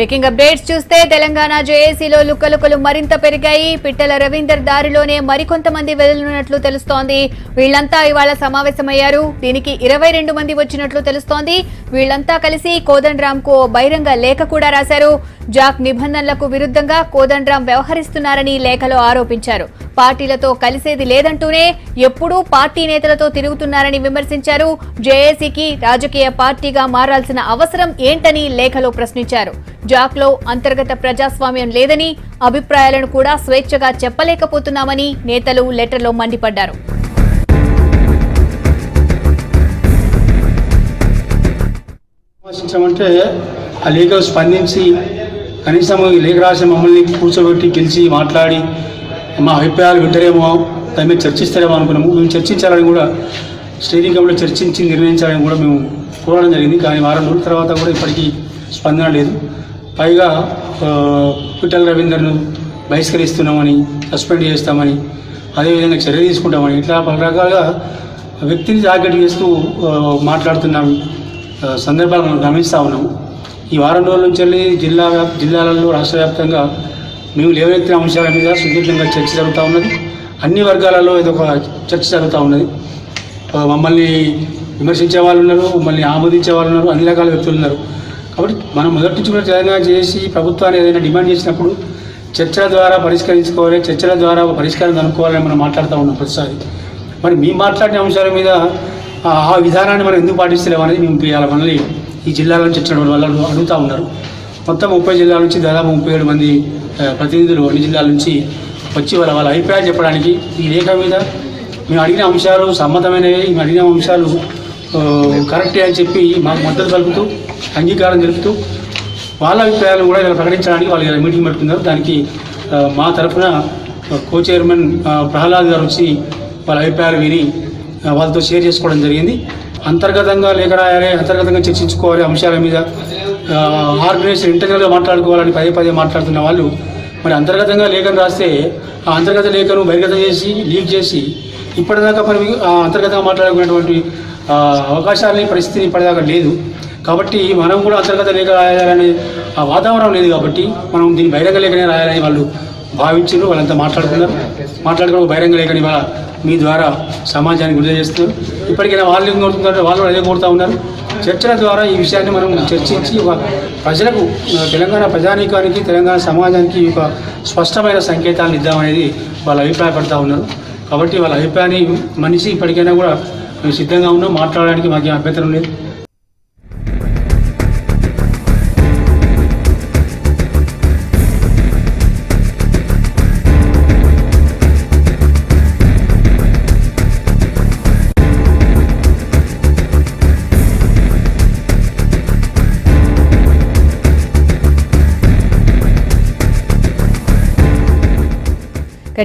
Breaking updates చూస్తే తెలంగాణ జేఏసీలో లుక్కలుకలు మరింత పెరిగాయి. పిట్టల రవీందర్ దారిలోనే మరికొంతమంది వెళ్లనున్నట్లు తెలుస్తోంది. వీళ్లంతా ఇవాళ సమావేశమయ్యారు. దీనికి 22 మంది వచ్చినట్లు తెలుస్తోంది. వీళ్లంతా కలిసి కోదండరాంకు బహిరంగ లేఖ కూడా రాశారు. జాక్ నిబంధనలకు విరుద్ధంగా కోదండరాం వ్యవహరిస్తున్నారని లేఖలో ఆరోపించారు. పార్టీలతో కలిసేది లేదంటూనే ఎప్పుడూ పార్టీ నేతలతో తిరుగుతున్నారని విమర్శించారు. జేఏసీకి రాజకీయ పార్టీగా మారాల్సిన అవసరం ఏంటని లేఖలో ప్రశ్నించారు. జాక్లో అంతర్గత ప్రజాస్వామ్యం లేదని, అభిప్రాయాలను కూడా స్వేచ్ఛగా చెప్పలేకపోతున్నామని నేతలు లెటర్లో మండిపడ్డారు. అంటే ఆ లేఖలు స్పందించి కనీసం లేఖ రాసి మమ్మల్ని కూర్చోబెట్టి పిలిచి మాట్లాడి మా అభిప్రాయాలు వింటారేమో, దాని మీద చర్చిస్తారేమో అనుకున్నాము. మేము చర్చించాలని కూడా స్టేరింగ్ కమిటీలో చర్చించి నిర్ణయించాలని కూడా మేము కోరడం జరిగింది. కానీ వారం రోజుల తర్వాత కూడా ఇప్పటికీ స్పందన లేదు. పైగా పిట్టల రవీందర్ను బహిష్కరిస్తున్నామని, సస్పెండ్ చేస్తామని, అదేవిధంగా చర్య తీసుకుంటామని ఇట్లా పలు రకాలుగా వ్యక్తిని టార్గెట్ చేస్తూ మాట్లాడుతున్న సందర్భాలు మనం గమనిస్తూ ఉన్నాము. ఈ వారం రోజుల నుంచి వెళ్ళి జిల్లాలలో రాష్ట్ర వ్యాప్తంగా మేము లేవనెత్తిన అంశాల మీద సుదీర్ఘంగా చర్చ జరుగుతూ ఉన్నది. అన్ని వర్గాలలో ఏదో ఒక చర్చ జరుగుతూ ఉన్నది. మమ్మల్ని విమర్శించే వాళ్ళు ఉన్నారు, మమ్మల్ని ఆమోదించే వాళ్ళు ఉన్నారు, అన్ని రకాల వ్యక్తులు ఉన్నారు. కాబట్టి మనం మొదటి నుంచి కూడా తెలంగాణ చేసి ప్రభుత్వాన్ని ఏదైనా డిమాండ్ చేసినప్పుడు చర్చల ద్వారా పరిష్కరించుకోవాలి, చర్చల ద్వారా పరిష్కారం కనుక్కోవాలని మనం మాట్లాడుతూ ఉన్నాం ప్రతిసారి. మరి మేము మాట్లాడిన అంశాల మీద ఆ విధానాన్ని మనం ఎందుకు పాటిస్తలేము అనేది మేము ఇవాళ మనల్ని ఈ జిల్లాల నుంచి వచ్చిన వాళ్ళు అడుగుతూ ఉన్నారు. మొత్తం 30 జిల్లాల నుంచి దాదాపు 37 మంది ప్రతినిధులు అన్ని జిల్లాల నుంచి వచ్చి వాళ్ళ అభిప్రాయాలు చెప్పడానికి ఈ లేఖ మీద మేము అడిగిన అంశాలు సమ్మతమైనవి, మేము అడిగిన అంశాలు కరెక్టే అని చెప్పి మాకు మద్దతు కలుపుతూ అంగీకారం తెలుపుతూ వాళ్ళ అభిప్రాయాలు కూడా ఇలా ప్రకటించడానికి వాళ్ళు మీటింగ్ పెట్టుకున్నారు. దానికి మా తరఫున కో చైర్మన్ ప్రహ్లాద్ గారు వచ్చి వాళ్ళ అభిప్రాయాలు విని వాళ్ళతో షేర్ చేసుకోవడం జరిగింది. అంతర్గతంగా లేఖ రాయాలి, అంతర్గతంగా చర్చించుకోవాలి అంశాల మీద, ఆర్గనైజేషన్ ఇంటర్నల్గా మాట్లాడుకోవాలని పదే మాట్లాడుతున్న వాళ్ళు మరి అంతర్గతంగా లేఖను రాస్తే ఆ అంతర్గత లేఖను బహిర్గతం చేసి లీక్ చేసి ఇప్పటిదాకా మరి అంతర్గతంగా మాట్లాడుకునేటువంటి అవకాశాలని పరిస్థితి ఇప్పటిదాకా లేదు. కాబట్టి మనం కూడా అంతర్గత లేఖ రాయాలనే ఆ వాతావరణం లేదు. కాబట్టి మనం దీన్ని బహిరంగ లేఖనే రాయాలని వాళ్ళు భావించారు. వాళ్ళంతా మాట్లాడుకుని బహిరంగ లేఖని మీ ద్వారా సమాజానికి విడుదల చేస్తున్నారు. ఇప్పటికైనా వాళ్ళు ఏం కోరుతుందంటే వాళ్ళు అదే కోరుతూ ఉన్నారు. చర్చల ద్వారా ఈ విషయాన్ని మనం చర్చించి ప్రజలకు, తెలంగాణ ప్రజానీకానికి, తెలంగాణ సమాజానికి ఒక స్పష్టమైన సంకేతాలను ఇద్దామనేది వాళ్ళు అభిప్రాయపడతా ఉన్నారు. కాబట్టి వాళ్ళ అభిప్రాయాన్ని మనిషి ఇప్పటికైనా కూడా మేము సిద్ధంగా ఉన్నాం, మాట్లాడడానికి మాకేం అభ్యంతరం లేదు.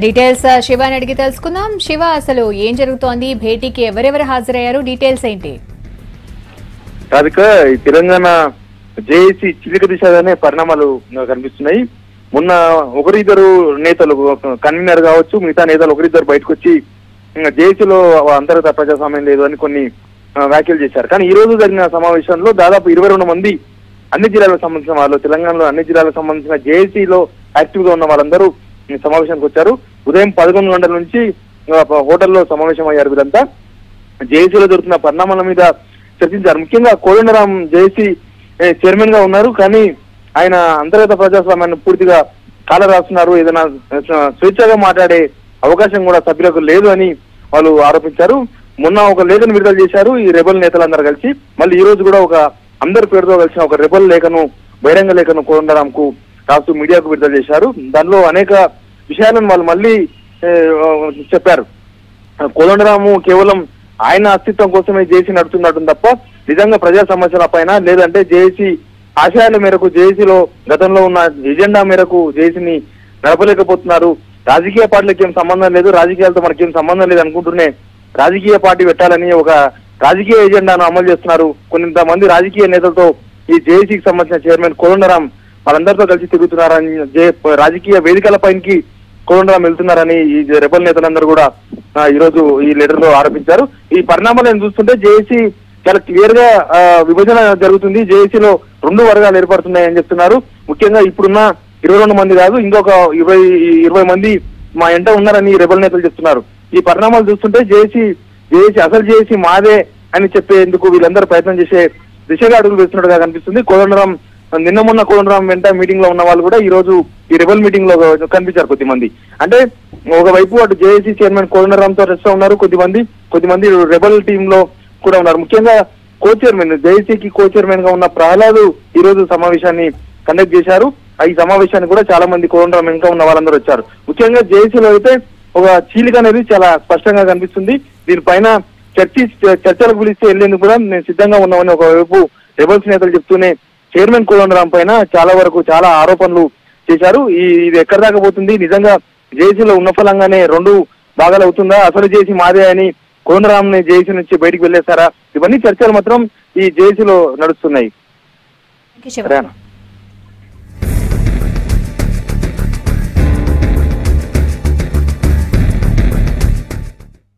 డీటెయిల్స్ శివాని అడిగి తెలుసుకుందాం. శివ, అసలు ఏం జరుగుతోంది? భేటీకి ఎవరెవరు హాజరయ్యారు? డీటెయిల్స్ ఏంటి? రాధిక, ఈ తెలంగాణ జేఏసీ చిలిక దిశగానే పరిణామాలు కనిపిస్తున్నాయి. మొన్న ఒకరిద్దరు నేతలు, కన్వీనర్ కావచ్చు, మిగతా నేతలు ఒకరిద్దరు బయటకు వచ్చి జేఏసీలో అంతర్గత ప్రజాస్వామ్యం లేదు అని కొన్ని వ్యాఖ్యలు చేశారు. కానీ ఈ రోజు జరిగిన సమావేశంలో దాదాపు 22 మంది అన్ని జిల్లాలకు సంబంధించిన వాళ్ళు, తెలంగాణలో అన్ని జిల్లాలకు సంబంధించిన జేఏసీలో యాక్టివ్ గా ఉన్న వాళ్ళందరూ సమావేశానికి వచ్చారు. ఉదయం 11 గంటల నుంచి హోటల్లో సమావేశం అయ్యారు. వీరంతా జేఏసీలో జరుగుతున్న పరిణామాల మీద చర్చించారు. ముఖ్యంగా కోదండరాం జేఏసీ చైర్మన్ గా ఉన్నారు, కానీ ఆయన అంతర్గత ప్రజాస్వామ్యాన్ని పూర్తిగా కాలరాస్తున్నారు. ఏదైనా స్వేచ్ఛగా మాట్లాడే అవకాశం కూడా సభ్యులకు లేదు అని వాళ్ళు ఆరోపించారు. మొన్న ఒక లేఖను విడుదల చేశారు ఈ రెబల్ నేతలందరూ కలిసి. మళ్ళీ ఈ రోజు కూడా ఒక అందరి పేరుతో కలిసిన ఒక రెబల్ లేఖను, బహిరంగ లేఖను కోదండరాంకు రాస్తూ మీడియాకు విడుదల చేశారు. దానిలో అనేక విషయాలను వాళ్ళు మళ్ళీ చెప్పారు. కోదండరాము కేవలం ఆయన అస్తిత్వం కోసమే జేఏసీ నడుతున్నట్టు తప్ప నిజంగా ప్రజా సమస్యల పైన, లేదంటే జేఏసీ ఆశయాల మేరకు, జేఏసీలో గతంలో ఉన్న ఎజెండా మేరకు జేఏసీని నడపలేకపోతున్నారు. రాజకీయ పార్టీలకు ఏం సంబంధం లేదు, రాజకీయాలతో మనకేం సంబంధం లేదు అనుకుంటూనే రాజకీయ పార్టీ పెట్టాలని ఒక రాజకీయ ఎజెండాను అమలు చేస్తున్నారు. కొంతమంది రాజకీయ నేతలతో ఈ జేఏసీకి సంబంధించిన చైర్మన్ కోదండరాం వాళ్ళందరితో కలిసి తిరుగుతున్నారని, రాజకీయ వేదికల పైకి కోదండరాం వెళ్తున్నారని ఈ రెబల్ నేతలందరూ కూడా ఈ రోజు ఈ లెటర్ లో ఆరోపించారు. ఈ పరిణామాలను చూస్తుంటే జేఏసీ చాలా క్లియర్ గా విభజన జరుగుతుంది. జేఏసీలో రెండు వర్గాలు ఏర్పడుతున్నాయని చెప్తున్నారు. ముఖ్యంగా ఇప్పుడున్న 22 మంది కాదు, ఇంకొక 20 మంది మా ఎంట ఉన్నారని రెబల్ నేతలు చెప్తున్నారు. ఈ పరిణామాలు చూస్తుంటే జేఏసీ మాదే అని చెప్పేందుకు వీళ్ళందరూ ప్రయత్నం చేసే దిశగా అడుగులు వేస్తున్నట్టుగా కనిపిస్తుంది. కోదండరాం నిన్న మొన్న కోదండరాం వెంట మీటింగ్ లో ఉన్న వాళ్ళు కూడా ఈ రోజు ఈ రెబల్ మీటింగ్ లో కనిపించారు కొద్దిమంది. అంటే ఒకవైపు అటు జేఏసీ చైర్మన్ కోదండరాంతో రెస్ట్ ఉన్నారు, కొద్దిమంది రెబల్ టీమ్ లో కూడా ఉన్నారు. ముఖ్యంగా కో చైర్మన్ జేఏసీకి కో చైర్మన్ గా ఉన్న ప్రహ్లాద్ ఈ రోజు సమావేశాన్ని కండక్ట్ చేశారు. ఈ సమావేశానికి కూడా చాలా మంది కోదండరాం వెనుక ఉన్న వాళ్ళందరూ వచ్చారు. ముఖ్యంగా జేఏసీలో అయితే ఒక చీలిక అనేది చాలా స్పష్టంగా కనిపిస్తుంది. దీనిపైన చర్చలకు పిలిస్తే వెళ్లేందుకు కూడా నేను సిద్ధంగా ఉన్నామని ఒకవైపు రెబల్స్ నేతలు చెప్తూనే చైర్మన్ కోదండరాం పైన చాలా ఆరోపణలు చేశారు. ఇది ఎక్కడ దాకా పోతుంది, నిజంగా జేఏసీలో ఉన్న ఫలంగానే 2 భాగాలు అవుతుందా, అసలు జేఏసీ మాదే అని కోదండరాం ని జేఏసీ నుంచి బయటికి వెళ్లేస్తారా, ఇవన్నీ చర్చలు మాత్రం ఈ జేఏసీలో నడుస్తున్నాయి.